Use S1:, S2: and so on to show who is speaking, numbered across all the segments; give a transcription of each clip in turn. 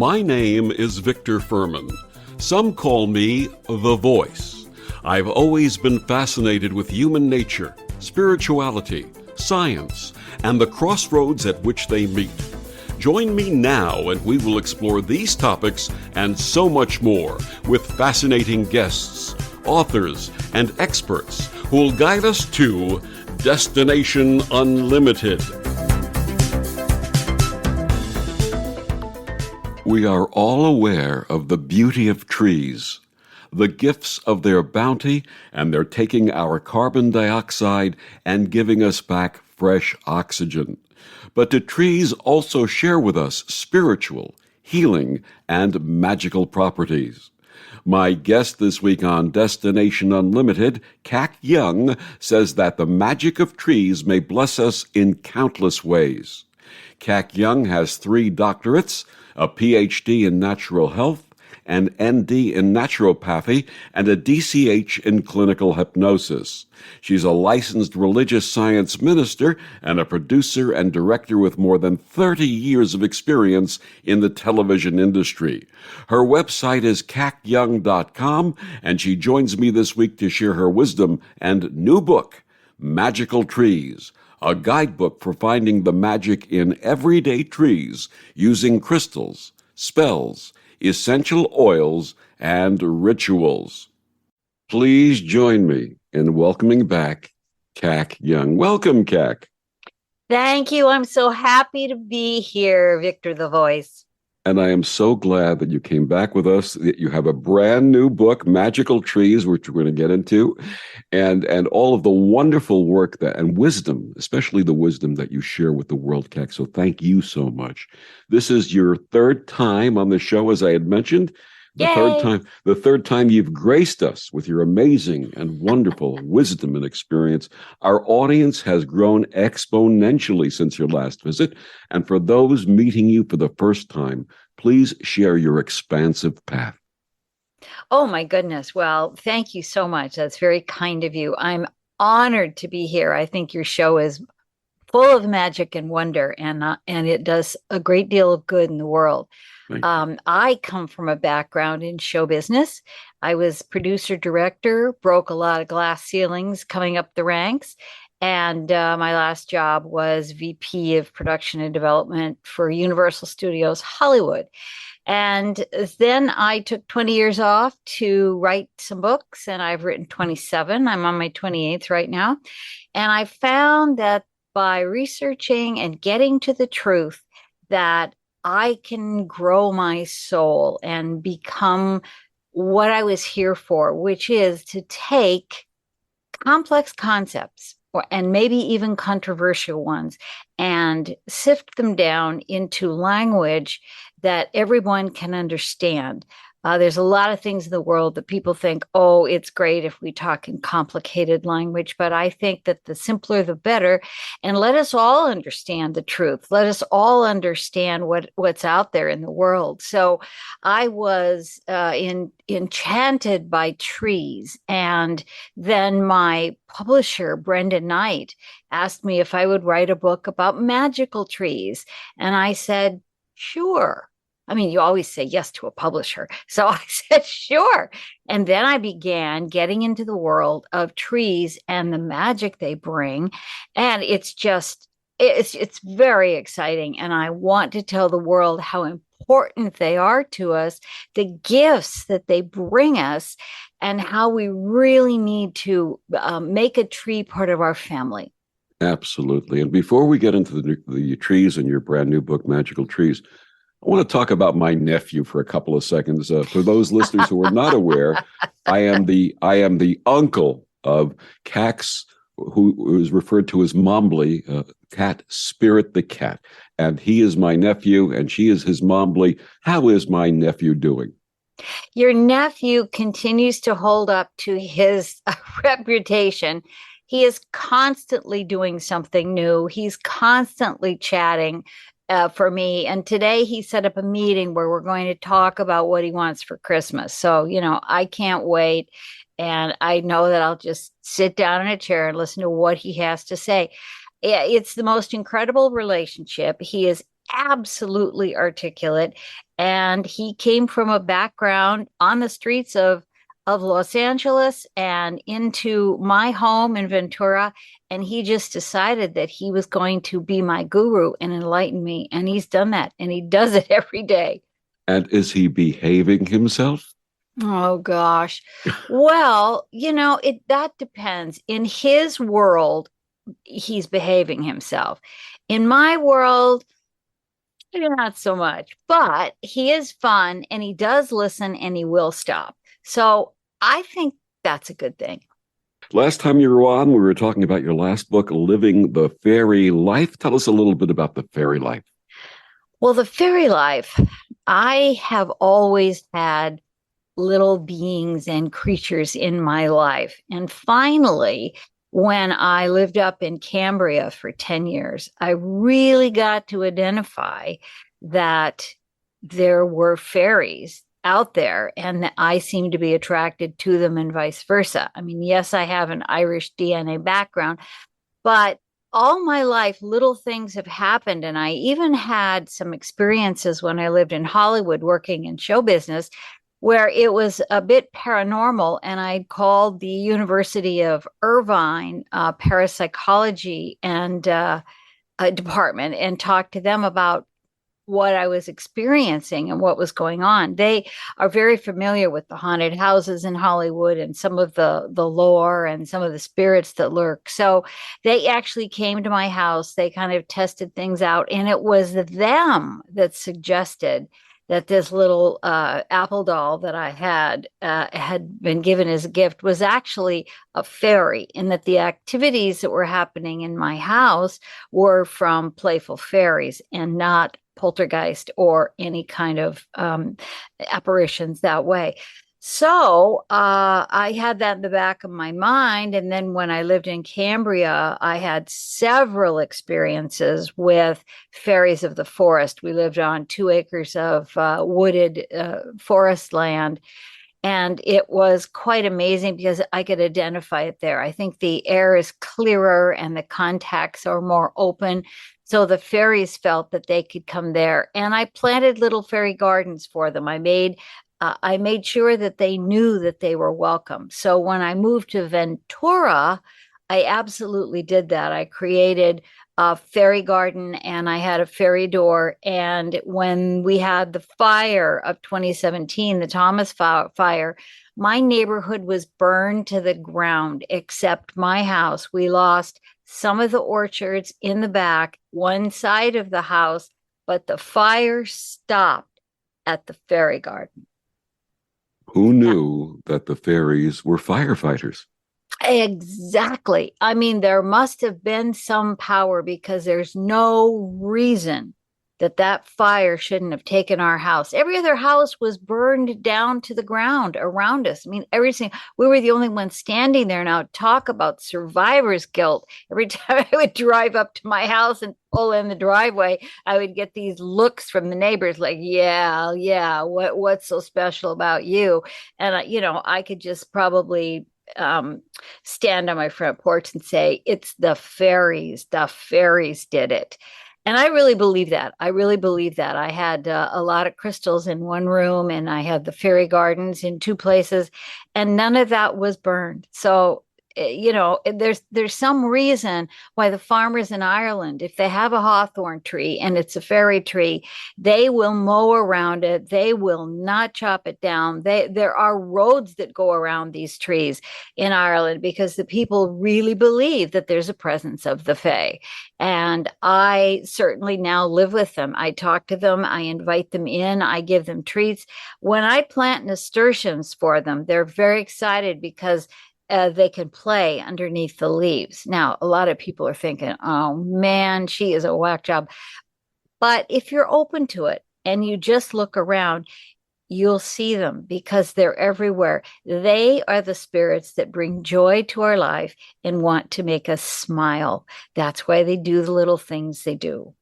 S1: My name is Victor Fuhrman. Some call me the Voice. I've always been fascinated with human nature, spirituality, science, and the crossroads at which they meet. Join me now and we will explore these topics and so much more with fascinating guests, authors, and experts who will guide us to Destination Unlimited. We are all aware of the beauty of trees, the gifts of their bounty, and their taking our carbon dioxide and giving us back fresh oxygen. But do trees also share with us spiritual, healing, and magical properties? My guest this week on Destination Unlimited, Kak Young, says that the magic of trees may bless us in countless ways. Kak Young has 3 doctorates, a PhD in natural health, an ND in naturopathy, and a DCH in clinical hypnosis. She's a licensed religious science minister and a producer and director with more than 30 years of experience in the television industry. Her website is kakyoung.com, and she joins me this week to share her wisdom and new book, Magical Trees, a guidebook for finding the magic in everyday trees using crystals, spells, essential oils, and rituals. Please join me in welcoming back Kak Young. Welcome, Kak.
S2: Thank you. I'm so happy to be here, Victor the Voice.
S1: And I am so glad that you came back with us, that you have a brand new book, Magical Trees, which we're going to get into, and all of the wonderful work that and wisdom, especially the wisdom that you share with the world, Kak. So thank you so much. This is your 3rd time on the show, as I had mentioned. The third time you've graced us with your amazing and wonderful wisdom and experience. Our audience has grown exponentially since your last visit. And for those meeting you for the first time, please share your expansive path.
S2: Oh, my goodness. Well, thank you so much. That's very kind of you. I'm honored to be here. I think your show is full of magic and wonder, and it does a great deal of good in the world. I come from a background in show business. I was producer, director, broke a lot of glass ceilings coming up the ranks. And my last job was VP of production and development for Universal Studios Hollywood. And then I took 20 years off to write some books, and I've written 27. I'm on my 28th right now. And I found that by researching and getting to the truth, that I can grow my soul and become what I was here for, which is to take complex concepts and maybe even controversial ones and sift them down into language that everyone can understand. There's a lot of things in the world that people think, oh, it's great if we talk in complicated language, but I think that the simpler, the better. And let us all understand the truth. Let us all understand what's out there in the world. So I was enchanted by trees. And then my publisher, Brenda Knight, asked me if I would write a book about magical trees. And I said, sure. I mean, you always say yes to a publisher. So I said, sure. And then I began getting into the world of trees and the magic they bring. And it's very exciting. And I want to tell the world how important they are to us, the gifts that they bring us, and how we really need to make a tree part of our family.
S1: Absolutely. And before we get into the trees and your brand new book, Magical Trees, I want to talk about my nephew for a couple of seconds. For those listeners who are not aware, I am the uncle of Kak's, who is referred to as Mumbly, cat, Spirit the cat. And he is my nephew, and she is his Mumbly. How is my nephew doing?
S2: Your nephew continues to hold up to his reputation. He is constantly doing something new. He's constantly chatting for me. And today he set up a meeting where we're going to talk about what he wants for Christmas. So, I can't wait. And I know that I'll just sit down in a chair and listen to what he has to say. It's the most incredible relationship. He is absolutely articulate. And he came from a background on the streets of Los Angeles and into my home in Ventura. And he just decided that he was going to be my guru and enlighten me. And he's done that. And he does it every day.
S1: And is he behaving himself?
S2: Oh gosh. Well, it that depends. In his world, he's behaving himself. In my world, maybe not so much, but he is fun and he does listen and he will stop. So I think that's a good thing.
S1: Last time you were on, we were talking about your last book, Living the Fairy Life. Tell us a little bit about the fairy life.
S2: Well, the fairy life, I have always had little beings and creatures in my life. And finally, when I lived up in Cambria for 10 years, I really got to identify that there were fairies out there and that I seemed to be attracted to them and vice versa. I mean, yes, I have an Irish DNA background, but all my life, little things have happened. And I even had some experiences when I lived in Hollywood working in show business where it was a bit paranormal. And I called the University of Irvine parapsychology and department and talked to them about what I was experiencing and what was going on. They are very familiar with the haunted houses in Hollywood and some of the lore and some of the spirits that lurk. So they actually came to my house. They kind of tested things out, and it was them that suggested that this little apple doll that I had been given as a gift was actually a fairy, and that the activities that were happening in my house were from playful fairies and not poltergeist or any kind of apparitions that way. So I had that in the back of my mind. And then when I lived in Cambria, I had several experiences with fairies of the forest. We lived on 2 acres of wooded forest land. And it was quite amazing because I could identify it there. I think the air is clearer and the contacts are more open. So the fairies felt that they could come there. And I planted little fairy gardens for them. I made sure that they knew that they were welcome. So when I moved to Ventura, I absolutely did that. I created a fairy garden and I had a fairy door. And when we had the fire of 2017, the Thomas fire, my neighborhood was burned to the ground except my house. We lost some of the orchards in the back, one side of the house, but the fire stopped at the fairy garden.
S1: Who knew that the fairies were firefighters?
S2: Exactly. I mean, there must have been some power because there's no reason that fire shouldn't have taken our house. Every other house was burned down to the ground around us. I mean, we were the only ones standing there. Now, talk about survivor's guilt. Every time I would drive up to my house and pull in the driveway, I would get these looks from the neighbors like, yeah, what's so special about you? And, I could just probably stand on my front porch and say, it's the fairies did it. And I really believe that. I had a lot of crystals in one room and I had the fairy gardens in 2 places and none of that was burned. So, there's some reason why the farmers in Ireland, if they have a hawthorn tree and it's a fairy tree, they will mow around it. They will not chop it down. There are roads that go around these trees in Ireland because the people really believe that there's a presence of the fae. And I certainly now live with them. I talk to them. I invite them in. I give them treats. When I plant nasturtiums for them, they're very excited because they can play underneath the leaves. Now, a lot of people are thinking, oh man, she is a whack job. But if you're open to it and you just look around, you'll see them because they're everywhere. They are the spirits that bring joy to our life and want to make us smile. That's why they do the little things they do.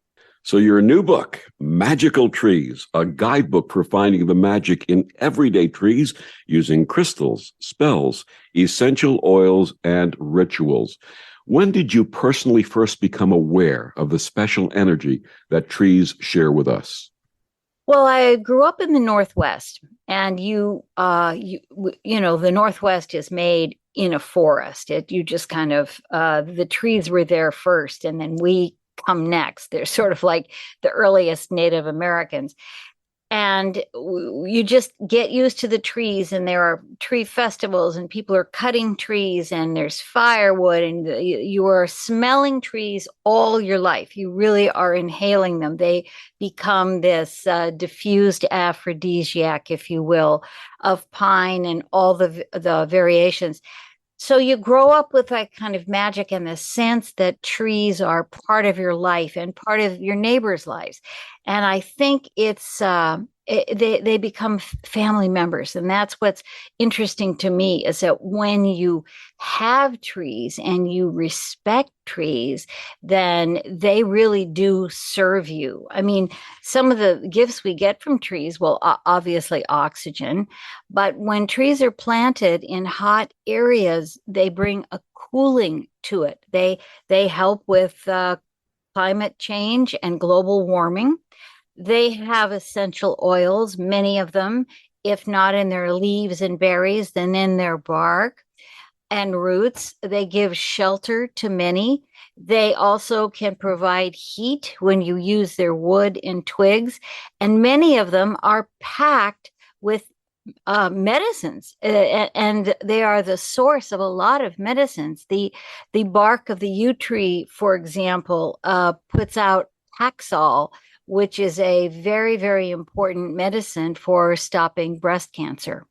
S1: So your new book, Magical Trees, a guidebook for finding the magic in everyday trees using crystals, spells, essential oils, and rituals. When did you personally first become aware of the special energy that trees share with us?
S2: Well, I grew up in the Northwest, and the Northwest is made in a forest. You just kind of the trees were there first, and then we come next. They're sort of like the earliest Native Americans. And you just get used to the trees, and there are tree festivals, and people are cutting trees, and there's firewood, and you are smelling trees all your life. You really are inhaling them. They become this diffused aphrodisiac, if you will, of pine and all the variations. So you grow up with that kind of magic and the sense that trees are part of your life and part of your neighbors' lives. And I think they become family members. And that's what's interesting to me, is that when you have trees and you respect trees, then they really do serve you. I mean, some of the gifts we get from trees, well, obviously oxygen, but when trees are planted in hot areas, they bring a cooling to it. They help with climate change and global warming. They have essential oils, many of them, if not in their leaves and berries, then in their bark and roots. They give shelter to many. They also can provide heat when you use their wood and twigs. And many of them are packed with medicines, and they are the source of a lot of medicines. The bark of the yew tree, for example, puts out Taxol, which is a very, very important medicine for stopping breast cancer.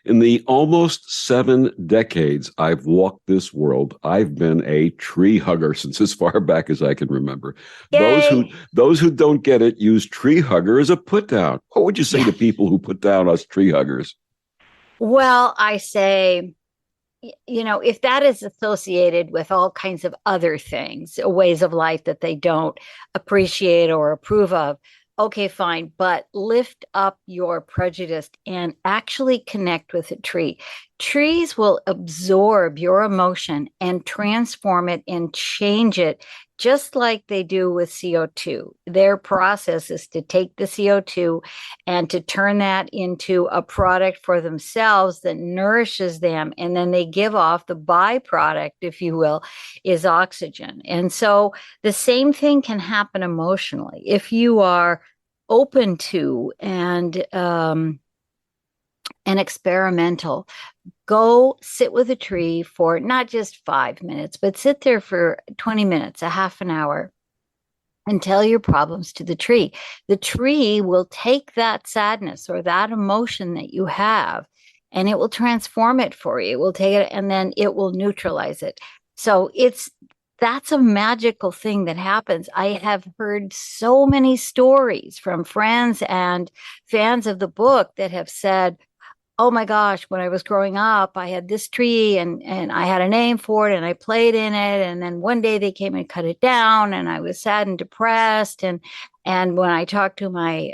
S1: In the almost 7 decades I've walked this world, I've been a tree hugger since as far back as I can remember. Those who
S2: Yay!
S1: those who don't get it use tree hugger as a put down. What would you say
S2: Yeah.
S1: to people who put down us tree huggers?
S2: Well, I say, if that is associated with all kinds of other things, ways of life that they don't appreciate or approve of, okay, fine, but lift up your prejudice and actually connect with a tree. Trees will absorb your emotion and transform it and change it, just like they do with CO2. Their process is to take the CO2 and to turn that into a product for themselves that nourishes them. And then they give off the byproduct, if you will, is oxygen. And so the same thing can happen emotionally. If you are open to and experimental, go sit with a tree for not just 5 minutes, but sit there for 20 minutes, a half an hour, and tell your problems to the tree. The tree will take that sadness or that emotion that you have, and it will transform it for you. It will take it, and then it will neutralize it. So that's a magical thing that happens. I have heard so many stories from friends and fans of the book that have said, oh my gosh, when I was growing up, I had this tree, and I had a name for it, and I played in it. And then one day they came and cut it down, and I was sad and depressed. And when I talked to my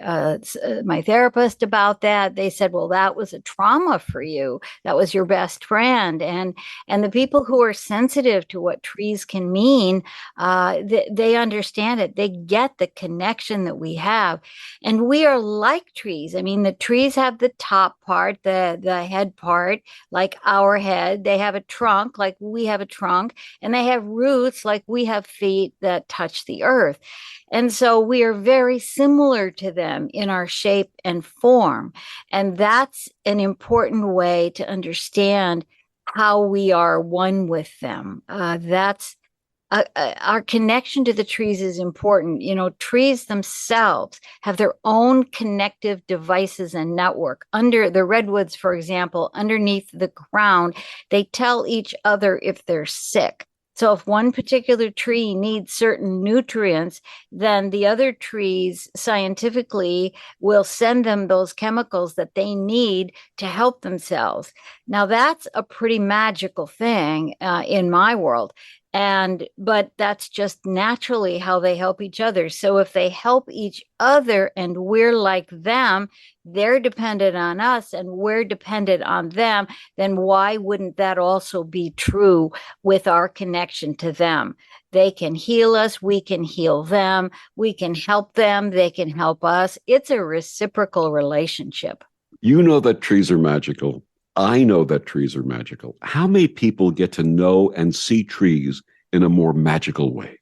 S2: therapist about that, they said, well, that was a trauma for you. That was your best friend. And the people who are sensitive to what trees can mean, they understand it. They get the connection that we have. And we are like trees. I mean, the trees have the top part, the head part, like our head. They have a trunk, like we have a trunk, and they have roots, like we have feet that touch the earth. And so we are very similar to them in our shape and form. And that's an important way to understand how we are one with them. That's our connection to the trees is important. Trees themselves have their own connective devices and network. Under the redwoods, for example, underneath the ground, they tell each other if they're sick. So if one particular tree needs certain nutrients, then the other trees scientifically will send them those chemicals that they need to help themselves. Now, that's a pretty magical thing in my world. But that's just naturally how they help each other. So if they help each other and we're like them, they're dependent on us and we're dependent on them, then why wouldn't that also be true with our connection to them? They can heal us, we can heal them, we can help them, they can help us. It's a reciprocal relationship.
S1: You know that trees are magical. I know that trees are magical. How may people get to know and see trees in a more magical way?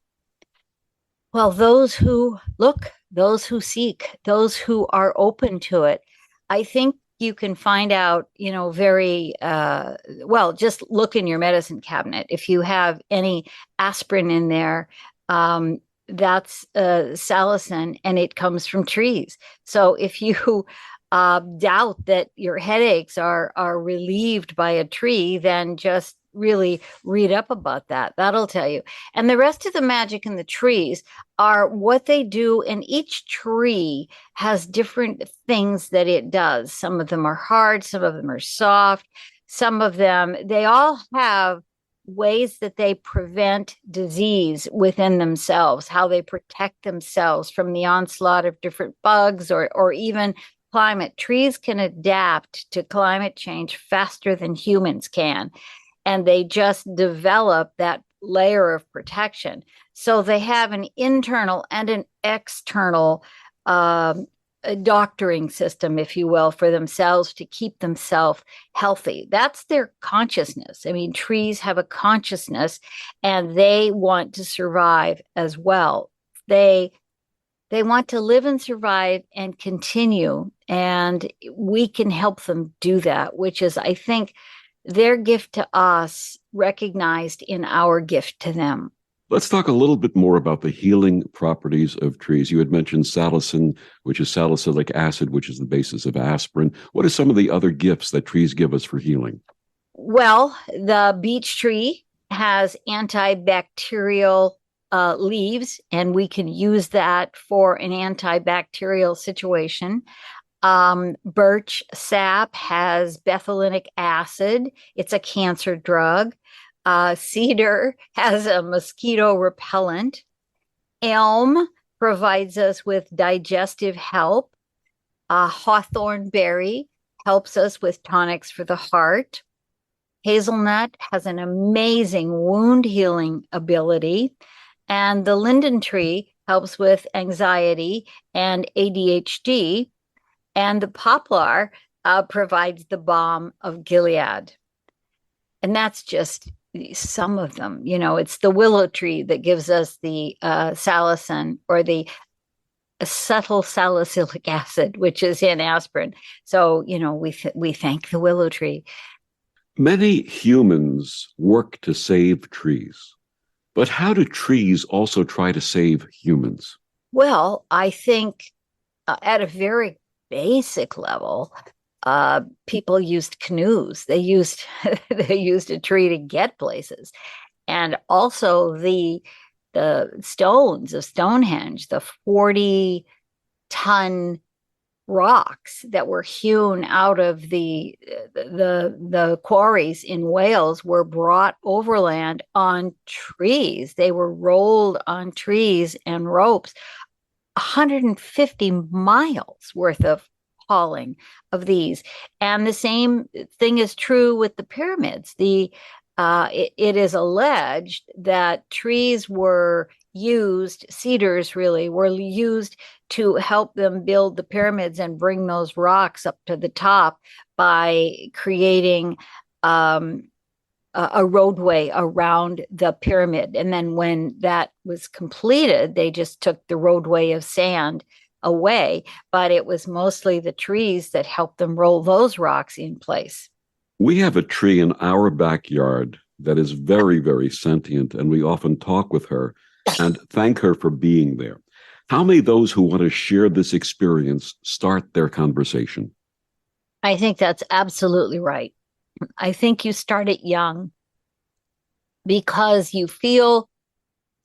S2: Well, those who look, those who seek, those who are open to it, I think you can find out, very well, just look in your medicine cabinet. If you have any aspirin in there, that's salicin and it comes from trees. So if you doubt that your headaches are relieved by a tree, then just really read up about that. That'll tell you. And the rest of the magic in the trees are what they do, and each tree has different things that it does. Some of them are hard, some of them are soft, some of them, they all have ways that they prevent disease within themselves, how they protect themselves from the onslaught of different bugs or even climate. Trees can adapt to climate change faster than humans can, and they just develop that layer of protection. So they have an internal and an external doctoring system, if you will, for themselves to keep themselves healthy. That's their consciousness. I mean, trees have a consciousness and they want to survive as well. They want to live and survive and continue, and we can help them do that, which is, I think, their gift to us recognized in our gift to them.
S1: Let's talk a little bit more about the healing properties of trees. You had mentioned salicin, which is salicylic acid, which is the basis of aspirin. What are some of the other gifts that trees give us for healing?
S2: Well, the beech tree has antibacterial leaves, and we can use that for an antibacterial situation. Birch sap has bethylenic acid. It's a cancer drug. Cedar has a mosquito repellent. Elm provides us with digestive help. Hawthorn berry helps us with tonics for the heart. Hazelnut has an amazing wound healing ability. And the linden tree helps with anxiety and ADHD. And the poplar provides the balm of Gilead. And that's just some of them. It's the willow tree that gives us the salicin, or the subtle salicylic acid, which is in aspirin. So, we thank the willow tree.
S1: Many humans work to save trees, but how do trees also try to save humans?
S2: Well, I think at a very basic level, people used canoes. They used they used a tree to get places, and also the stones of Stonehenge, the 40-ton rocks that were hewn out of the quarries in Wales were brought overland on trees. They were rolled on trees and ropes. 150 miles worth of hauling of these. And the same thing is true with the pyramids. It is alleged that trees were used, cedars really were used to help them build the pyramids and bring those rocks up to the top by creating a roadway around the pyramid. And then when that was completed, they just took the roadway of sand away. But it was mostly the trees that helped them roll those rocks in place.
S1: We have a tree in our backyard that is very, very sentient, and we often talk with her and thank her for being there. How may those who want to share this experience start their conversation?
S2: I think that's absolutely right. I think you start it young because you feel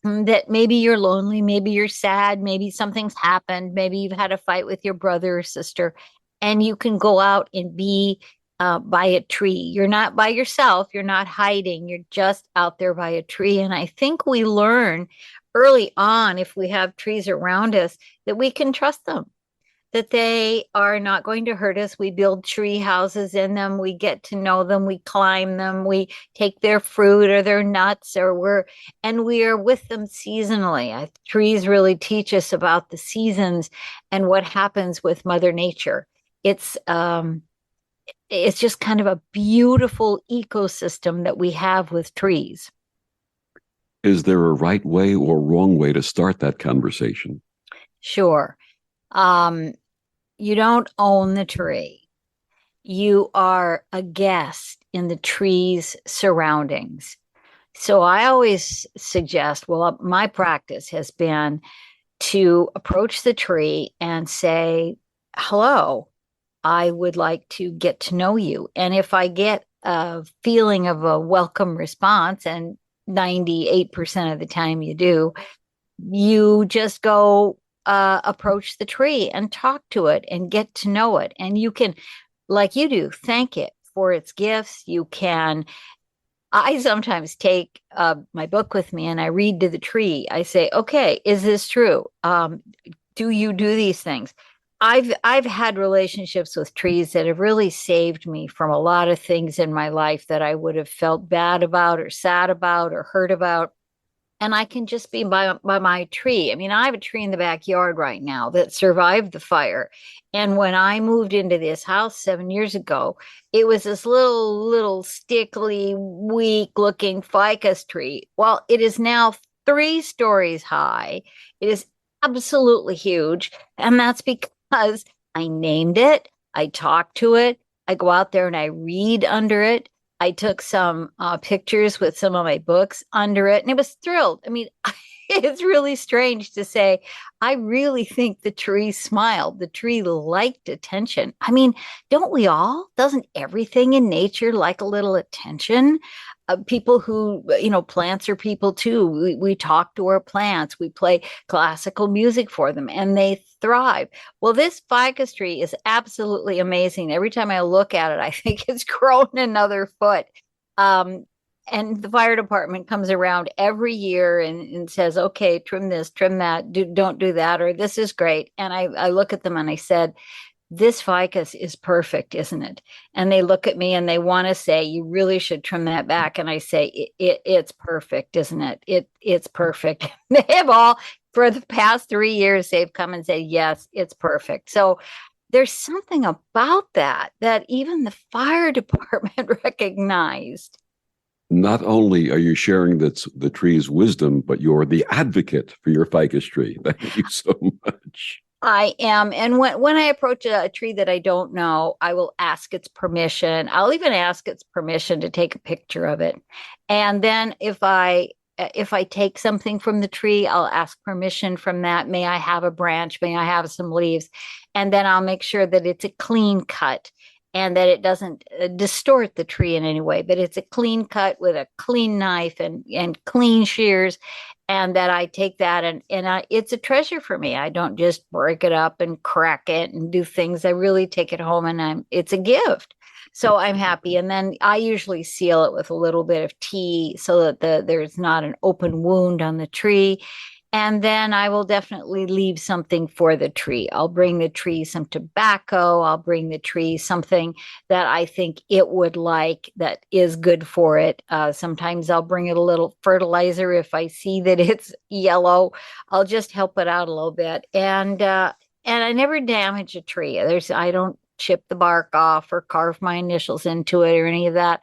S2: that maybe you're lonely, maybe you're sad, maybe something's happened, maybe you've had a fight with your brother or sister, and you can go out and be by a tree. You're not by yourself, you're not hiding, you're just out there by a tree. And I think we learn early on, if we have trees around us, that we can trust them, that they are not going to hurt us. We build tree houses in them. We get to know them. We climb them. We take their fruit or their nuts, and we are with them seasonally. Trees really teach us about the seasons and what happens with Mother Nature. It's, um, it's just kind of a beautiful ecosystem that we have with trees.
S1: Is there a right way or wrong way to start that conversation?
S2: Sure. Um, you don't own the tree. You are a guest in the tree's surroundings. So I always suggest, well, my practice has been to approach the tree and say, hello, I would like to get to know you. And if I get a feeling of a welcome response, and 98% of the time you do, you just go approach the tree and talk to it and get to know it. And you can, like you do, thank it for its gifts. You can, I sometimes take my book with me and I read to the tree. I say, okay, is this true? Do you do these things? I've had relationships with trees that have really saved me from a lot of things in my life that I would have felt bad about or sad about or hurt about, and I can just be by my tree. I mean, I have a tree in the backyard right now that survived the fire. And when I moved into this house 7 years ago, it was this little stickly, weak looking ficus tree. Well, it is now 3 stories high. It is absolutely huge. And that's because I named it, I talked to it, I go out there and I read under it. I took some pictures with some of my books under it, and it was thrilled. I mean, it's really strange to say. I really think the tree smiled. The tree liked attention. I mean, don't we all? Doesn't everything in nature like a little attention? People who, plants are people too. We talk to our plants. We play classical music for them, and they thrive. Well, this ficus tree is absolutely amazing. Every time I look at it, I think it's grown another foot. Um, and the fire department comes around every year and says, okay, trim this, trim that, don't do that, or this is great. And I look at them and I said, this ficus is perfect, isn't it? And they look at me and they want to say, you really should trim that back. And I say, it's perfect, isn't it? It's perfect. They have all, for the past 3 years, they've come and said, yes, it's perfect. So there's something about that even the fire department recognized.
S1: Not only are you sharing the tree's wisdom, but you're the advocate for your ficus tree. Thank you so much.
S2: I am. And when I approach a tree that I don't know, I will ask its permission. I'll even ask its permission to take a picture of it. And then if I take something from the tree, I'll ask permission from that. May I have a branch? May I have some leaves? And then I'll make sure that it's a clean cut and that it doesn't distort the tree in any way, but it's a clean cut with a clean knife and clean shears, and that I take that it's a treasure for me. I don't just break it up and crack it and do things. I really take it home and it's a gift. So I'm happy. And then I usually seal it with a little bit of tea so that there's not an open wound on the tree. And then I will definitely leave something for the tree. I'll bring the tree some tobacco. I'll bring the tree something that I think it would like that is good for it. Sometimes I'll bring it a little fertilizer if I see that it's yellow. I'll just help it out a little bit. And I never damage a tree. I don't chip the bark off or carve my initials into it or any of that.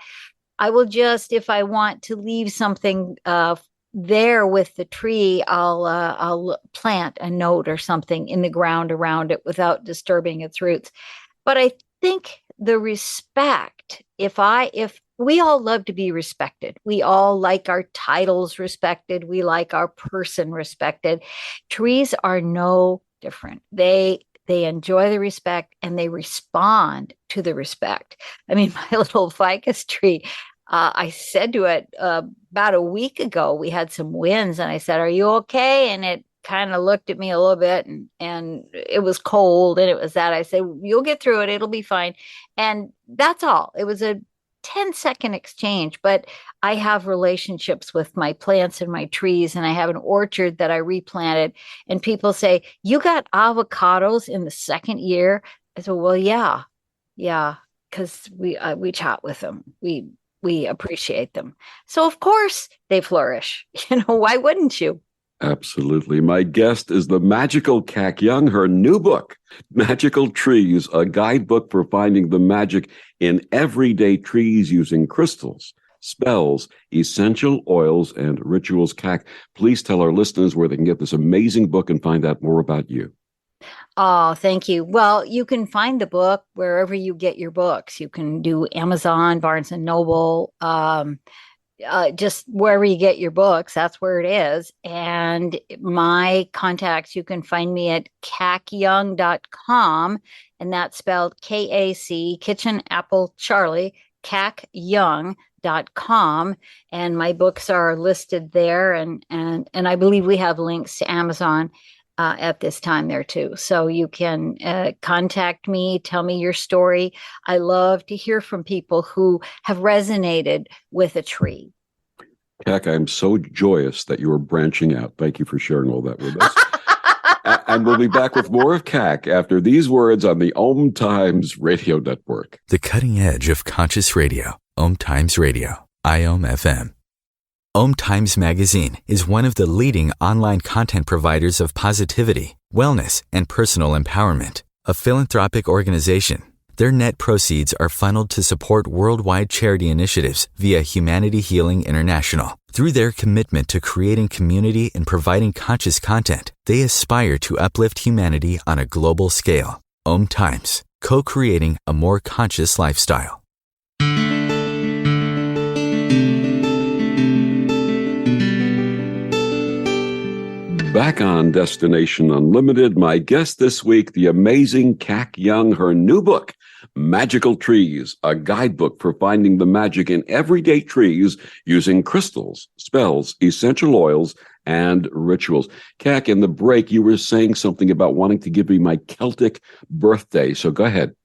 S2: I will just, if I want to leave something there with the tree, I'll plant a note or something in the ground around it without disturbing its roots. But I think the respect, if we all love to be respected, we all like our titles respected, we like our person respected. Trees are no different. They enjoy the respect and they respond to the respect. I mean, my little ficus tree, I said to it about a week ago, we had some winds and I said, are you okay? And kind of looked at me a little bit, and it was cold and it was that. I said, you'll get through it. It'll be fine. And that's all. It was a 10-second exchange, but I have relationships with my plants and my trees, and I have an orchard that I replanted. And people say, you got avocados in the second year? I said, well, yeah, yeah, because we chat with them. We appreciate them. So of course they flourish. Why wouldn't you?
S1: Absolutely. My guest is the magical Kak Young. Her new book, Magical Trees, a guidebook for finding the magic in everyday trees using crystals, spells, essential oils, and rituals. Kak, please tell our listeners where they can get this amazing book and find out more about you.
S2: Oh, thank you. Well, you can find the book wherever you get your books. You can do Amazon, Barnes and Noble, just wherever you get your books, that's where it is. And my contacts, you can find me at kakyoung.com, and that's spelled KAC, Kitchen Apple Charlie, kakyoung.com. And my books are listed there, and I believe we have links to Amazon at this time there too. So you can contact me, tell me your story. I love to hear from people who have resonated with a tree.
S1: Kak, I'm so joyous that you are branching out. Thank you for sharing all that with us. And we'll be back with more of Kak after these words on the OMTimes Radio Network.
S3: The cutting edge of conscious radio, OMTimes Radio, IOM FM. OMTimes Magazine is one of the leading online content providers of positivity, wellness, and personal empowerment. A philanthropic organization, their net proceeds are funneled to support worldwide charity initiatives via Humanity Healing International. Through their commitment to creating community and providing conscious content, they aspire to uplift humanity on a global scale. OMTimes, co-creating a more conscious lifestyle.
S1: Back on Destination Unlimited, my guest this week, the amazing Kak Young, her new book, Magical Trees, a guidebook for finding the magic in everyday trees using crystals, spells, essential oils, and rituals. Kak, in the break, you were saying something about wanting to give me my Celtic birthday, so go ahead.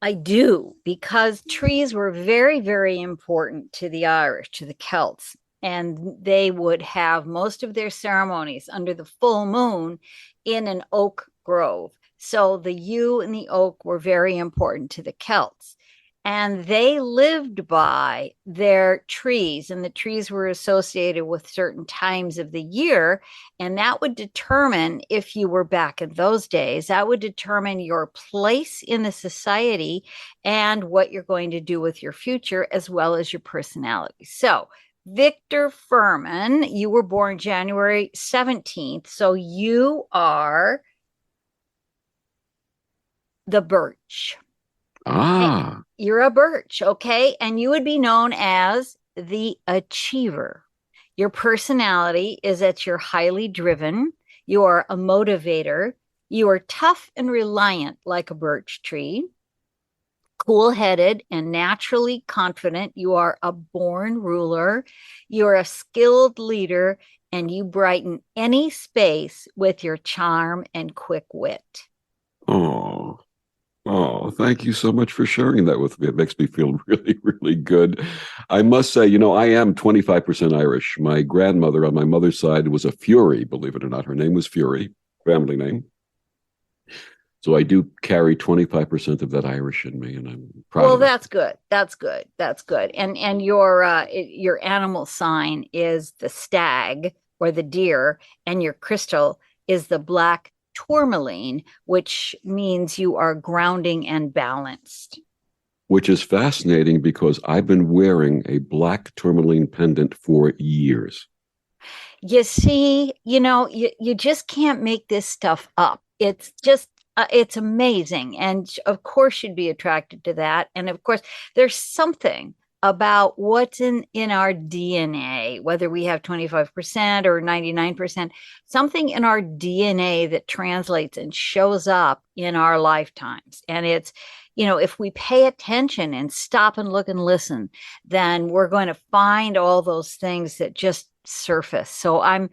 S2: I do, because trees were very, very important to the Irish, to the Celts. And they would have most of their ceremonies under the full moon in an oak grove. So the yew and the oak were very important to the Celts. And they lived by their trees, and the trees were associated with certain times of the year. And that would determine, if you were back in those days, that would determine your place in the society and what you're going to do with your future, as well as your personality. So Victor Fuhrman, you were born January 17th. So you are the birch.
S1: Ah.
S2: You're a birch, okay? And you would be known as the achiever. Your personality is that you're highly driven. You are a motivator. You are tough and reliant like a birch tree. Cool-headed and naturally confident. You are a born ruler. You're a skilled leader, and you brighten any space with your charm and quick wit.
S1: Oh, thank you so much for sharing that with me. It makes me feel really, really good. I must say, I am 25% Irish. My grandmother on my mother's side was a Fury, believe it or not. Her name was Fury, family name. So I do carry 25% of that Irish in me, and I'm proud of it.
S2: Well, that's good. That's good. That's good. And your animal sign is the stag or the deer, and your crystal is the black tourmaline, which means you are grounding and balanced.
S1: Which is fascinating because I've been wearing a black tourmaline pendant for years.
S2: You see, you just can't make this stuff up. It's just it's amazing. And of course, you'd be attracted to that. And of course, there's something about what's in our DNA, whether we have 25% or 99%, something in our DNA that translates and shows up in our lifetimes. And it's, if we pay attention and stop and look and listen, then we're going to find all those things that just surface. So I'm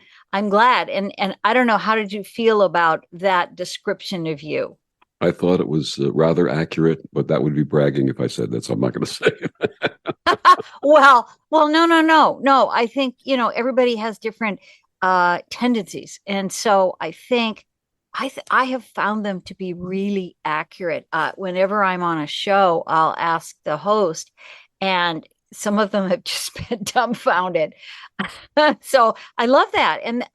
S2: glad. And I don't know, how did you feel about that description of you?
S1: I thought it was rather accurate, but that would be bragging if I said that, so I'm not going to say it.
S2: Well, no. I think, everybody has different tendencies. And so I think I have found them to be really accurate. Whenever I'm on a show, I'll ask the host, and some of them have just been dumbfounded. So I love that. And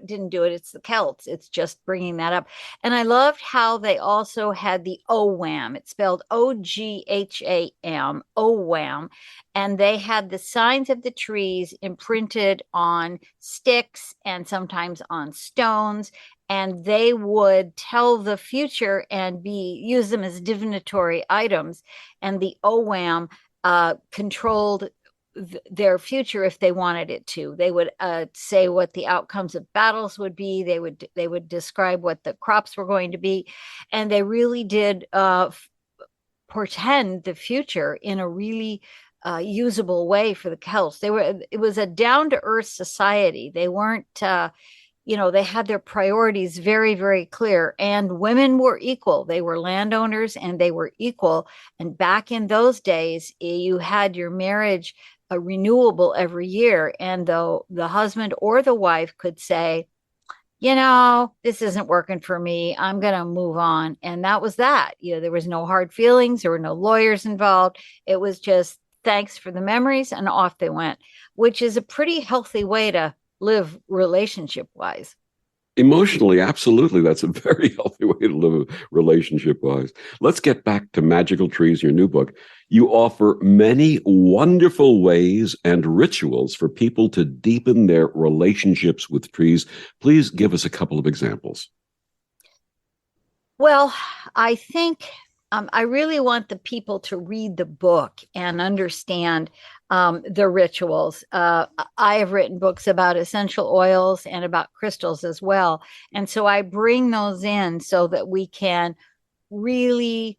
S2: didn't do it. It's the Celts. It's just bringing that up. And I loved how they also had the OWAM. It's spelled OGHAM, OWAM. And they had the signs of the trees imprinted on sticks and sometimes on stones. And they would tell the future and use them as divinatory items. And the OWAM controlled their future if they wanted it to. They would say what the outcomes of battles would be. They would describe what the crops were going to be, and they really did portend the future in a really usable way for the Celts. It was a down to earth society. They weren't. They had their priorities very, very clear, and women were equal. They were landowners and they were equal. And back in those days, you had your marriage renewable every year. And though the husband or the wife could say, this isn't working for me, I'm going to move on. And that was that. There was no hard feelings. There were no lawyers involved. It was just thanks for the memories, and off they went, which is a pretty healthy way to live relationship wise.
S1: Emotionally, absolutely. That's a very healthy way to live relationship wise. Let's get back to Magical Trees, your new book. You offer many wonderful ways and rituals for people to deepen their relationships with trees. Please give us a couple of examples.
S2: Well, I think I really want the people to read the book and understand the rituals. I have written books about essential oils and about crystals as well. And so I bring those in so that we can really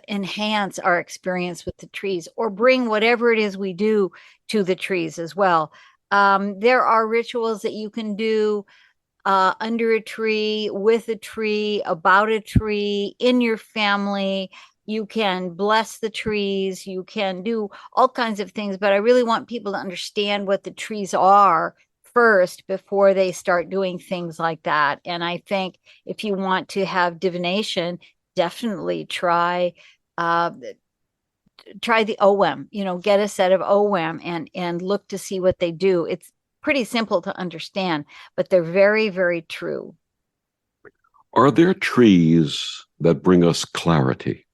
S2: enhance our experience with the trees, or bring whatever it is we do to the trees as well. There are rituals that you can do under a tree, with a tree, about a tree, in your family. You can bless the trees. You can do all kinds of things, but I really want people to understand what the trees are first before they start doing things like that. And I think if you want to have divination, definitely try the OWAM, get a set of OWAM and look to see what they do. It's pretty simple to understand, but they're very, very true.
S1: Are there trees that bring us clarity?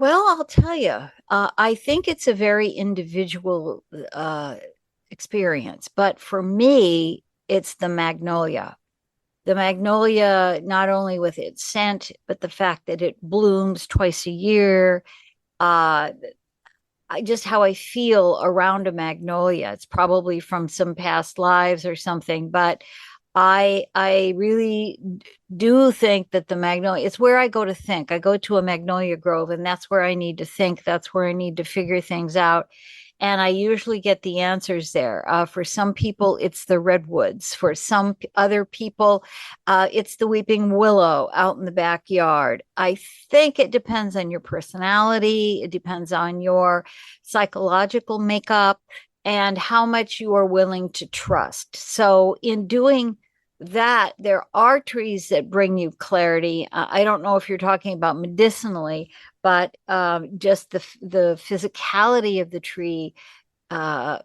S2: Well, I'll tell you, I think it's a very individual experience, but for me, it's the magnolia. The magnolia, not only with its scent, but the fact that it blooms twice a year. Just how I feel around a magnolia. It's probably from some past lives or something, but I really do think that the magnolia, it's where I go to think. I go to a magnolia grove, and that's where I need to think. That's where I need to figure things out. And I usually get the answers there. For some people, it's the redwoods. For some other people, it's the weeping willow out in the backyard. I think it depends on your personality. It depends on your psychological makeup and how much you are willing to trust. So in doing that, there are trees that bring you clarity. I don't know if you're talking about medicinally, but just the physicality of the tree, the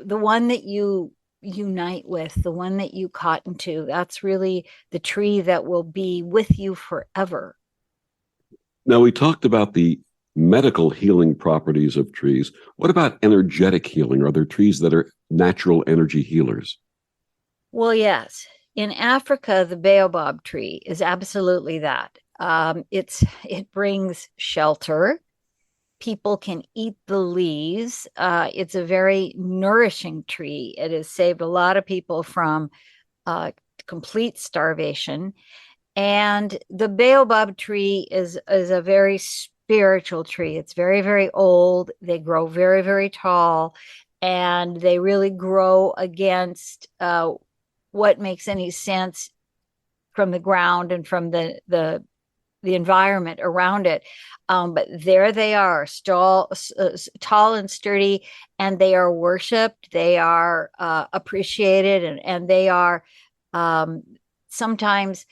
S2: one that you unite with, the one that you cotton to, that's really the tree that will be with you forever.
S1: Now, we talked about the medical healing properties of trees. What about energetic healing? Are there trees that are natural energy healers?
S2: Well, yes. In Africa, the baobab tree is absolutely that. It brings shelter. People can eat the leaves. It's a very nourishing tree. It has saved a lot of people from complete starvation. And the baobab tree is a very spiritual tree. It's very, very old. They grow very, very tall. and they really grow against what makes any sense from the ground and from the environment around it. But there they are, tall and sturdy, and they are worshipped. They are appreciated, and they are sometimes,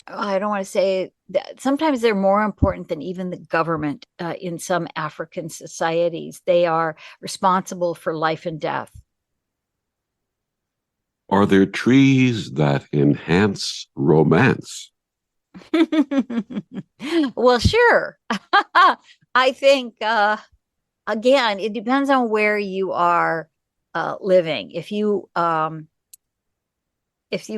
S2: I don't want to say that, sometimes they're more important than even the government in some African societies. They are responsible for life and death.
S1: Are there trees that enhance romance?
S2: Well, sure. I think, again, it depends on where you are living. If you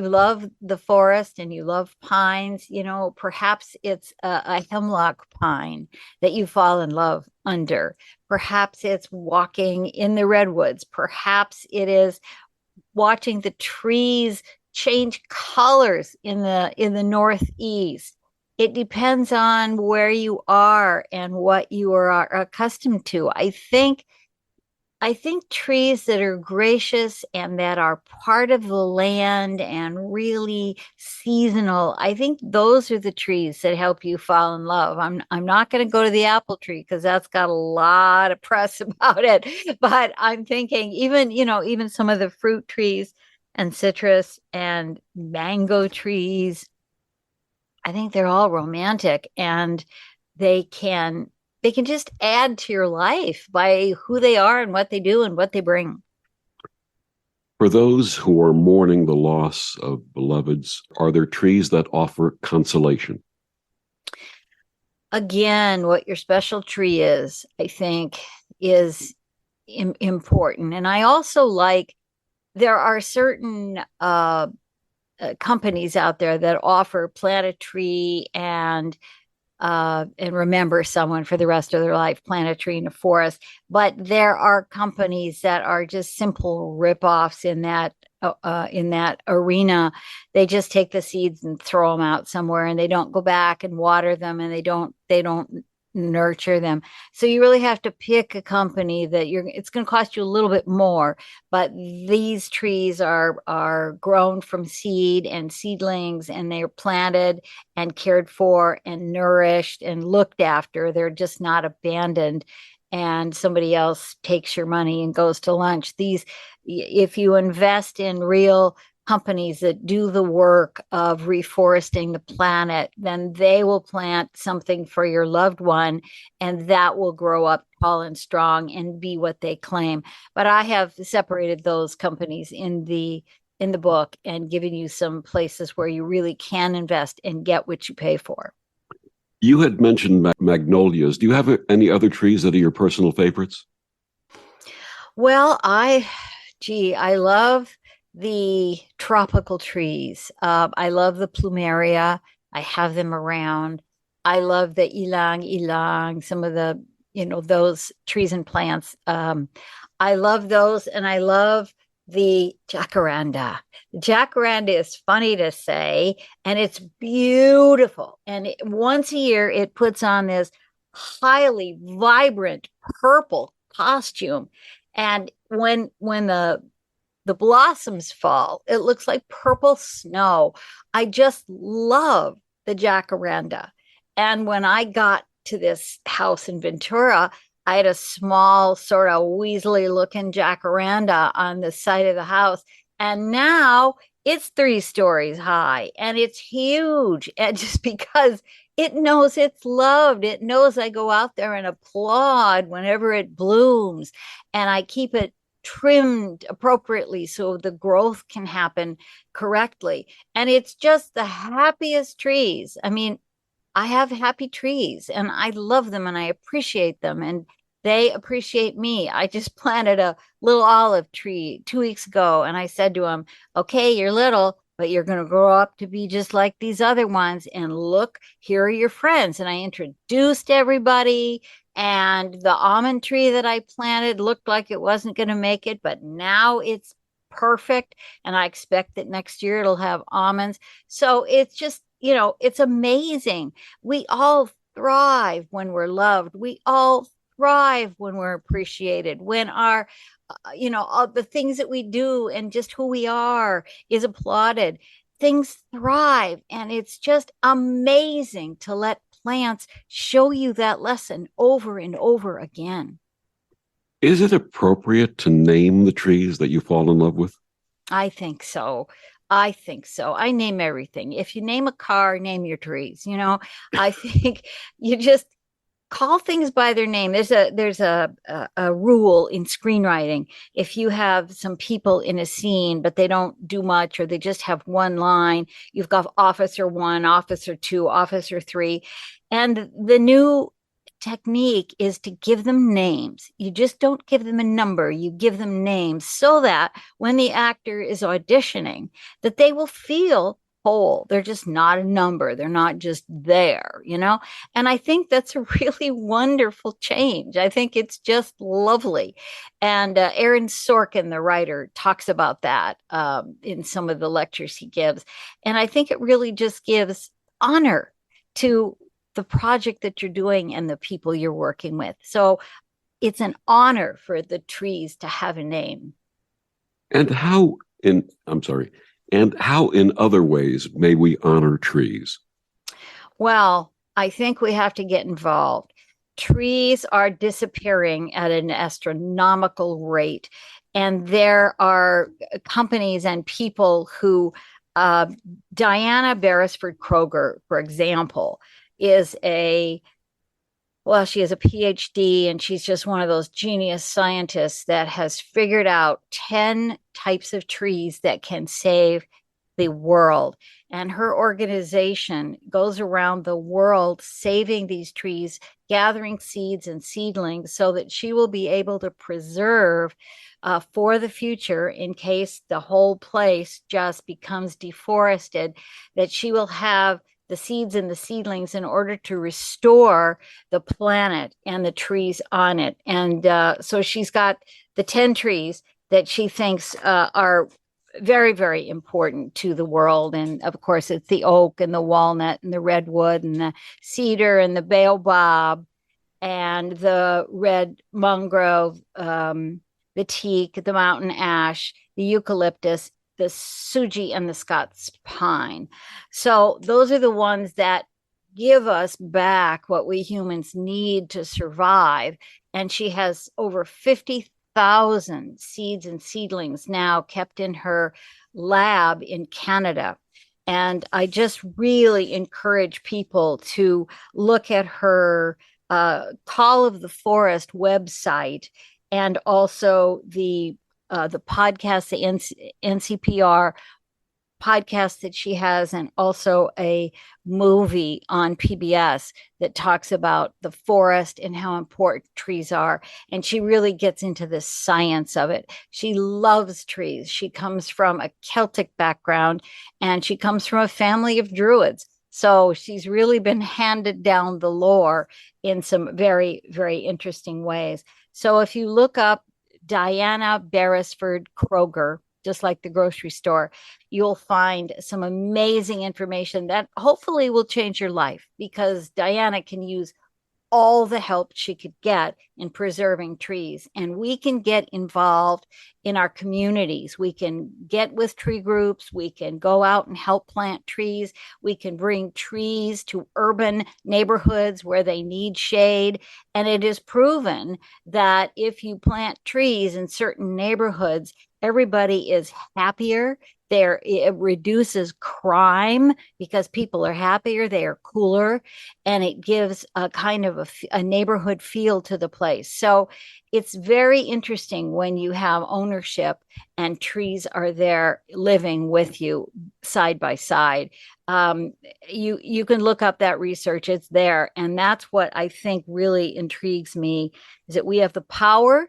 S2: love the forest and you love pines, perhaps it's a hemlock pine that you fall in love under. Perhaps it's walking in the redwoods. Perhaps it is watching the trees change colors in the northeast. It depends on where you are and what you are accustomed to. I think trees that are gracious and that are part of the land and really seasonal, I think those are the trees that help you fall in love. I'm not going to go to the apple tree because that's got a lot of press about it. But I'm thinking even some of the fruit trees and citrus and mango trees, I think they're all romantic, and they can they can just add to your life by who they are and what they do and what they bring.
S1: For those who are mourning the loss of beloveds, are there trees that offer consolation?
S2: Again, what your special tree is, I think, is important. And I also like, there are certain companies out there that offer plant a tree and remember someone for the rest of their life, plant a tree in a forest. But there are companies that are just simple rip-offs in that arena. They just take the seeds and throw them out somewhere, and they don't go back and water them, and they don't nurture them. So you really have to pick a company that it's going to cost you a little bit more, but these trees are grown from seed and seedlings, and they're planted and cared for and nourished and looked after. They're just not abandoned and somebody else takes your money and goes to lunch. If you invest in real companies that do the work of reforesting the planet, then they will plant something for your loved one, and that will grow up tall and strong and be what they claim. But I have separated those companies in the book and given you some places where you really can invest and get what you pay for.
S1: You had mentioned magnolias. Do you have any other trees that are your personal favorites?
S2: Well, I love the tropical trees. I love the plumeria. I have them around. I love the ylang ylang, some of those trees and plants. I love those, and I love the jacaranda. The jacaranda is funny to say, and it's beautiful. And once a year, it puts on this highly vibrant purple costume. And when the blossoms fall, it looks like purple snow. I just love the jacaranda. And when I got to this house in Ventura, I had a small, sort of weaselly looking jacaranda on the side of the house. And now it's 3 stories high and it's huge. And just because it knows it's loved, it knows I go out there and applaud whenever it blooms. And I keep it trimmed appropriately so the growth can happen correctly. And it's just the happiest trees. I mean, I have happy trees and I love them and I appreciate them and they appreciate me. I just planted a little olive tree 2 weeks ago and I said to him, okay, you're little, but you're going to grow up to be just like these other ones. And look, here are your friends. And I introduced everybody. And the almond tree that I planted looked like it wasn't going to make it, but now it's perfect. And I expect that next year it'll have almonds. So it's just, it's amazing. We all thrive when we're loved. We all thrive when we're appreciated, when our all the things that we do and just who we are is applauded, things thrive. And it's just amazing to let plants show you that lesson over and over again.
S1: Is it appropriate to name the trees that you fall in love with?
S2: I think so. I think so. I name everything. If you name a car, name your trees. I think you just call things by their name. There's a rule in screenwriting. If you have some people in a scene, but they don't do much, or they just have one line, you've got officer 1, officer 2, officer 3. And the new technique is to give them names. You just don't give them a number, you give them names, so that when the actor is auditioning, that they will feel whole. They're just not a number. They're not just there. And I think that's a really wonderful change. I think it's just lovely. And Aaron Sorkin, the writer, talks about that in some of the lectures he gives. And I think it really just gives honor to the project that you're doing and the people you're working with. So it's an honor for the trees to have a name.
S1: And how in other ways may we honor trees?
S2: Well, I think we have to get involved. Trees are disappearing at an astronomical rate. And there are companies and people who, Diana Beresford Kroger, for example, she is a PhD, and she's just one of those genius scientists that has figured out 10 types of trees that can save the world. And her organization goes around the world saving these trees, gathering seeds and seedlings so that she will be able to preserve for the future, in case the whole place just becomes deforested, that she will have the seeds and the seedlings in order to restore the planet and the trees on it. And so she's got the 10 trees that she thinks are very, very important to the world. And of course, it's the oak and the walnut and the redwood and the cedar and the baobab and the red mangrove, the teak, the mountain ash, the eucalyptus, the Suji, and the Scots pine. So those are the ones that give us back what we humans need to survive. And she has over 50,000 seeds and seedlings now kept in her lab in Canada. And I just really encourage people to look at her Call of the Forest website, and also the podcast, the NCPR podcast that she has, and also a movie on PBS that talks about the forest and how important trees are. And she really gets into the science of it. She loves trees. She comes from a Celtic background, and she comes from a family of druids. So she's really been handed down the lore in some very, very interesting ways. So if you look up Diana Beresford Kroger, just like the grocery store, you'll find some amazing information that hopefully will change your life, because Diana can use all the help she could get in preserving trees. And we can get involved in our communities. We can get with tree groups. We can go out and help plant trees. We can bring trees to urban neighborhoods where they need shade. And it is proven that if you plant trees in certain neighborhoods, everybody is happier. It reduces crime because people are happier, they are cooler, and it gives a kind of a neighborhood feel to the place. So it's very interesting when you have ownership and trees are there living with you side by side. You can look up that research, it's there. And that's what I think really intrigues me, is that we have the power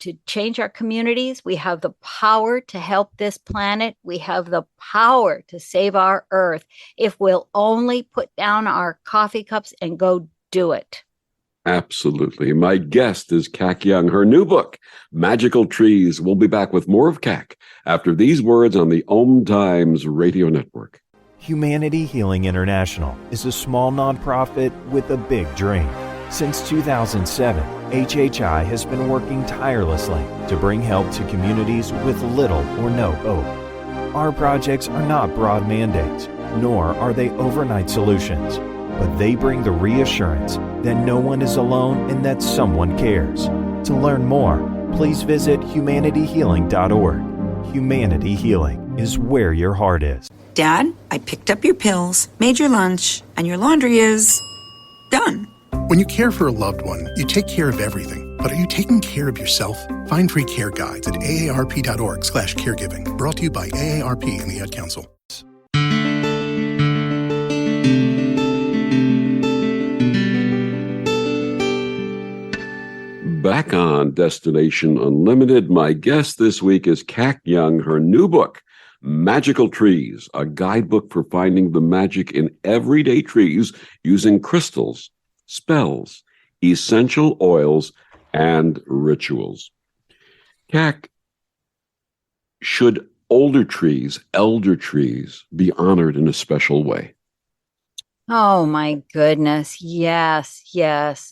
S2: to change our communities. We have the power to help this planet. We have the power to save our earth if we'll only put down our coffee cups and go do it.
S1: Absolutely. My guest is Kak Young. Her new book, Magical Trees. We'll be back with more of Kak after these words on the OMTimes radio network.
S4: Humanity Healing International is a small nonprofit with a big dream: Since 2007, HHI has been working tirelessly to bring help to communities with little or no hope. Our projects are not broad mandates, nor are they overnight solutions, but they bring the reassurance that no one is alone and that someone cares. To learn more, please visit humanityhealing.org. Humanity Healing is where your heart is.
S5: Dad, I picked up your pills, made your lunch, and your laundry is done.
S6: When you care for a loved one, you take care of everything. But are you taking care of yourself? Find free care guides at aarp.org/caregiving. Brought to you by AARP and the Ad Council.
S1: Back on Destination Unlimited, my guest this week is Kak Young. Her new book, Magical Trees, a guidebook for finding the magic in everyday trees using crystals, spells, essential oils, and rituals. Kak, should older trees, elder trees, be honored in a special way?
S2: Oh my goodness. Yes, yes.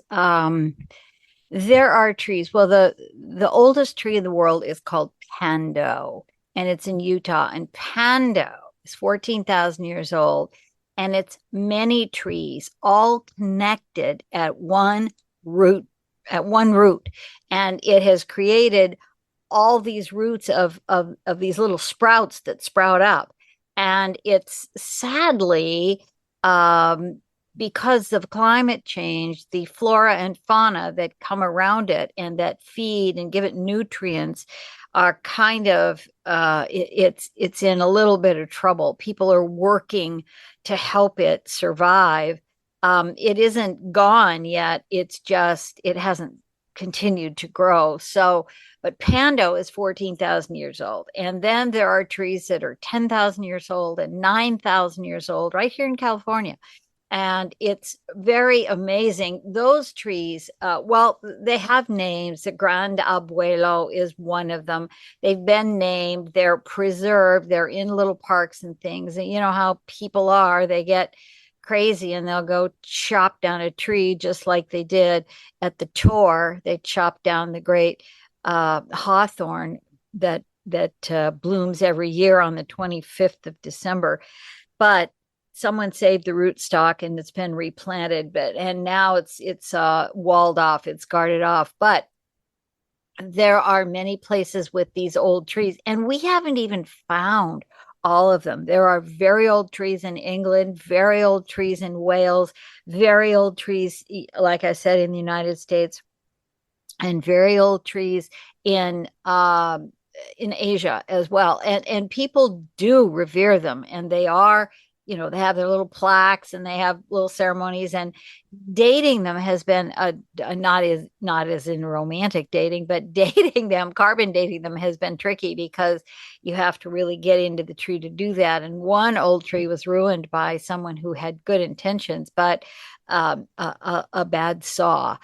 S2: There are trees. Well, the oldest tree in the world is called Pando, and it's in Utah. And Pando is 14,000 years old, and it's many trees all connected at one root, and it has created all these roots of these little sprouts that sprout up, and it's sadly because of climate change, the flora and fauna that come around it and that feed and give it nutrients are kind of it's in a little bit of trouble. People are working to help it survive. It isn't gone yet. It's just it hasn't continued to grow. So, but Pando is 14,000 years old. And then there are trees that are 10,000 years old and 9,000 years old right here in California. And it's very amazing. Those trees, well, they have names. The Grand Abuelo is one of them. They've been named. They're preserved. They're in little parks and things. And you know how people are. They get crazy and they'll go chop down a tree just like they did at the tour. They chopped down the great hawthorn that blooms every year on the 25th of December. But someone saved the rootstock and it's been replanted, and now it's walled off, it's guarded off. But there are many places with these old trees, and we haven't even found all of them. There are very old trees in England, very old trees in Wales, very old trees, like I said, in the United States, and very old trees in Asia as well. And people do revere them, and they are, you know, they have their little plaques and they have little ceremonies, and dating them has been not as in romantic dating, but dating them, carbon dating them has been tricky because you have to really get into the tree to do that. And one old tree was ruined by someone who had good intentions, but a bad saw.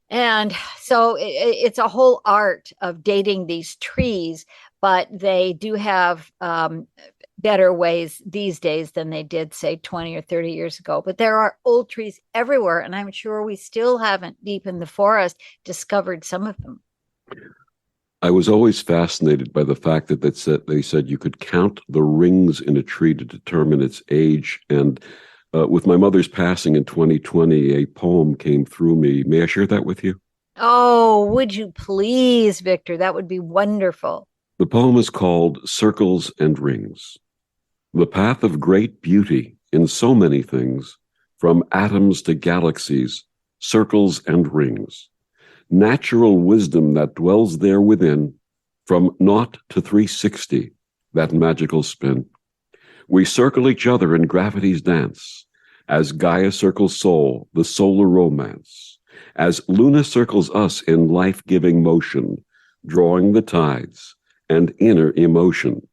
S2: And so it's a whole art of dating these trees, but they do have better ways these days than they did, say, 20 or 30 years ago. But there are old trees everywhere, and I'm sure we still haven't, deep in the forest, discovered some of them.
S1: I was always fascinated by the fact that they said you could count the rings in a tree to determine its age. And with my mother's passing in 2020, a poem came through me. May I share that with you?
S2: Oh, would you please, Victor? That would be wonderful.
S1: The poem is called Circles and Rings. The path of great beauty in so many things, from atoms to galaxies, circles and rings. Natural wisdom that dwells there within, from naught to 360, that magical spin. We circle each other in gravity's dance, as Gaia circles Sol, the solar romance, as Luna circles us in life-giving motion, drawing the tides and inner emotion.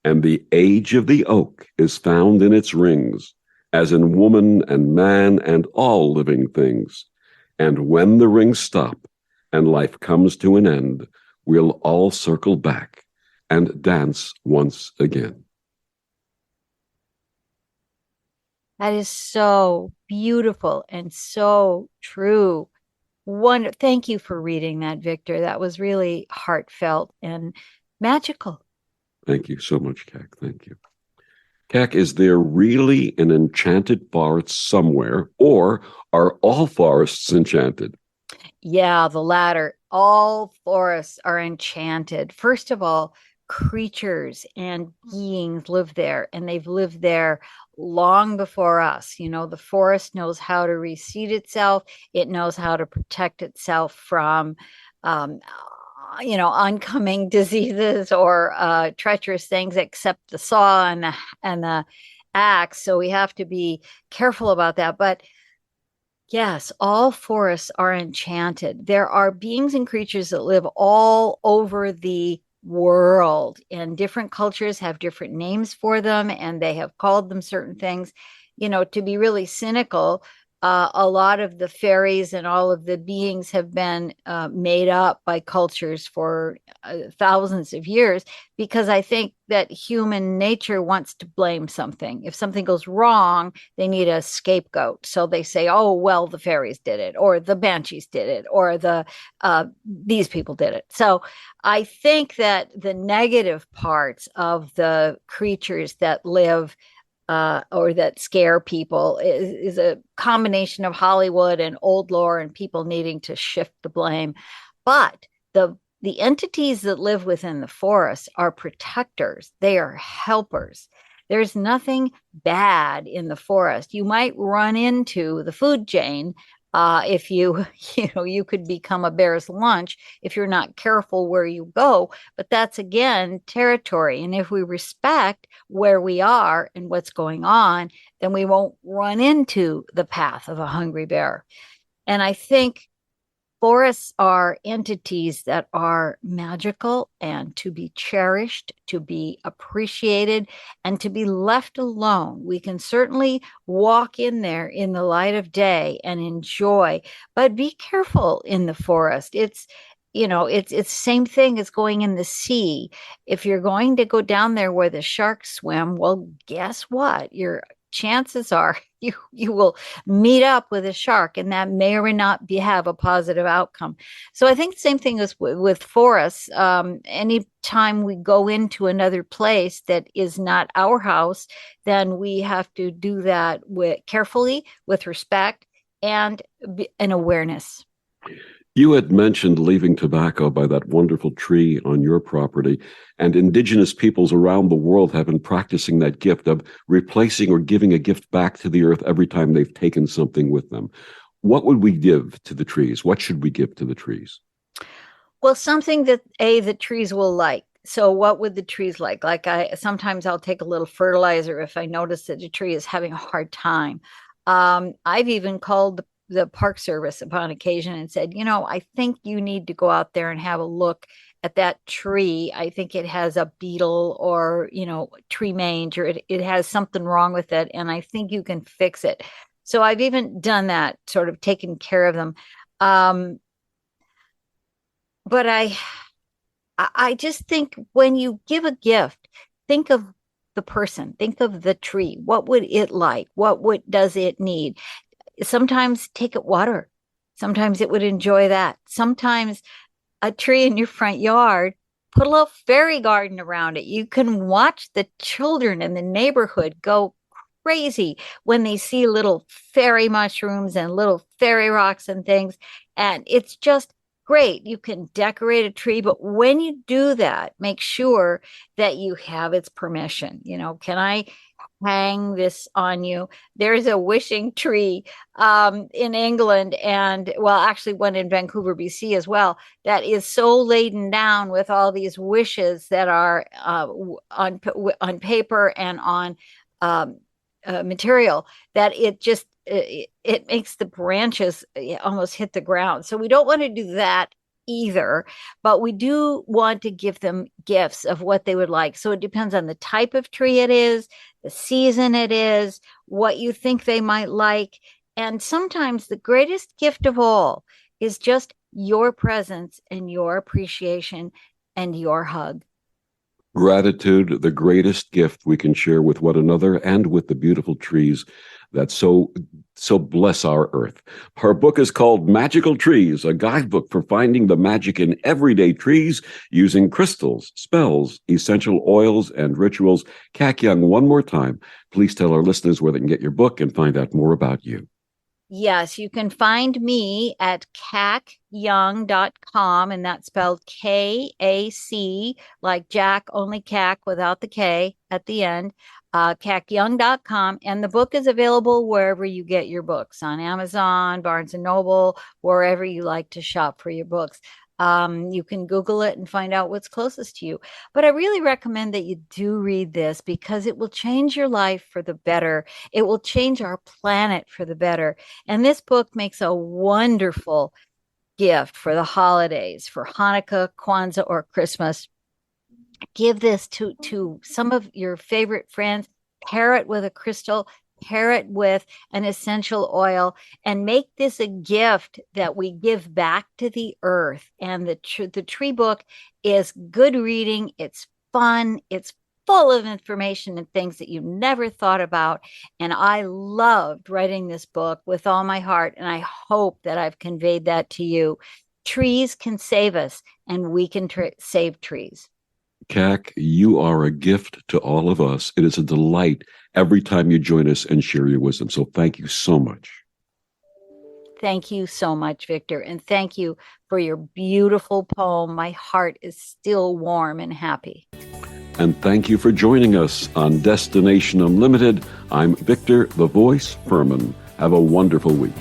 S1: And the age of the oak is found in its rings, as in woman and man and all living things. And when the rings stop and life comes to an end, we'll all circle back and dance once again.
S2: That is so beautiful and so true. Thank you for reading that, Victor. That was really heartfelt and magical.
S1: Thank you so much, Kak. Thank you. Kak, is there really an enchanted forest somewhere, or are all forests enchanted?
S2: Yeah, the latter. All forests are enchanted. First of all, creatures and beings live there, and they've lived there long before us. The forest knows how to reseed itself, it knows how to protect itself from, um, oncoming diseases or treacherous things, except the saw and the axe. So we have to be careful about that. But yes, all forests are enchanted. There are beings and creatures that live all over the world, and different cultures have different names for them, and they have called them certain things. To be really cynical, a lot of the fairies and all of the beings have been made up by cultures for thousands of years, because I think that human nature wants to blame something. If something goes wrong, they need a scapegoat. So they say, oh, well, the fairies did it, or the banshees did it, or these people did it. So I think that the negative parts of the creatures that live or that scare people is a combination of Hollywood and old lore and people needing to shift the blame. But the entities that live within the forest are protectors. They are helpers. There's nothing bad in the forest. You might run into the food chain if you could become a bear's lunch if you're not careful where you go. But that's again territory. And if we respect where we are and what's going on, then we won't run into the path of a hungry bear. And I think forests are entities that are magical and to be cherished, to be appreciated, and to be left alone. We can certainly walk in there in the light of day and enjoy, but be careful in the forest. It's the same thing as going in the sea. If you're going to go down there where the sharks swim, well, guess what? Your chances are you will meet up with a shark, and that may or may not have a positive outcome. So I think the same thing is with forests. Anytime we go into another place that is not our house, then we have to do that carefully, with respect, and an awareness.
S1: You had mentioned leaving tobacco by that wonderful tree on your property, and indigenous peoples around the world have been practicing that gift of replacing or giving a gift back to the earth every time they've taken something with them. What would we give to the trees? What should we give to the trees?
S2: Well, something that the trees will like. So what would the trees like? Sometimes I'll take a little fertilizer if I notice that a tree is having a hard time. I've even called the Park Service upon occasion and said, I think you need to go out there and have a look at that tree. I think it has a beetle or, tree mange, or it has something wrong with it. And I think you can fix it. So I've even done that, sort of taken care of them. But I just think when you give a gift, think of the person, think of the tree. What would it like? Does it need? Sometimes take it water. Sometimes it would enjoy that. Sometimes a tree in your front yard, put a little fairy garden around it. You can watch the children in the neighborhood go crazy when they see little fairy mushrooms and little fairy rocks and things. And it's just great. You can decorate a tree, but when you do that, make sure that you have its permission. Can I hang this on you? There's a wishing tree in England, and well, actually one in Vancouver, BC as well, that is so laden down with all these wishes that are on paper and on material, that it makes the branches almost hit the ground. So we don't want to do that either, but we do want to give them gifts of what they would like. So it depends on the type of tree it is, the season it is, what you think they might like. And sometimes the greatest gift of all is just your presence and your appreciation and your hug.
S1: Gratitude, the greatest gift we can share with one another and with the beautiful trees that so bless our earth. Her book is called Magical Trees, a guidebook for finding the magic in everyday trees using crystals, spells, essential oils, and rituals. Kak Young, one more time, please tell our listeners where they can get your book and find out more about you.
S2: Yes, you can find me at kakyoung.com, and that's spelled KAC, like Jack, only Kak without the K at the end, kakyoung.com. And the book is available wherever you get your books, on Amazon, Barnes & Noble, wherever you like to shop for your books. You can Google it and find out what's closest to you. But I really recommend that you do read this, because it will change your life for the better. It will change our planet for the better. And this book makes a wonderful gift for the holidays, for Hanukkah, Kwanzaa, or Christmas. Give this to some of your favorite friends. Pair it with a crystal, pair it with an essential oil, and make this a gift that we give back to the earth. And the tree book is good reading. It's fun. It's full of information and things that you never thought about. And I loved writing this book with all my heart. And I hope that I've conveyed that to you. Trees can save us, and we can save trees.
S1: Kak, you are a gift to all of us. It is a delight every time you join us and share your wisdom. So thank you so much.
S2: Thank you so much, Victor. And thank you for your beautiful poem. My heart is still warm and happy.
S1: And thank you for joining us on Destination Unlimited. I'm Victor, the Voice Fuhrman. Have a wonderful week.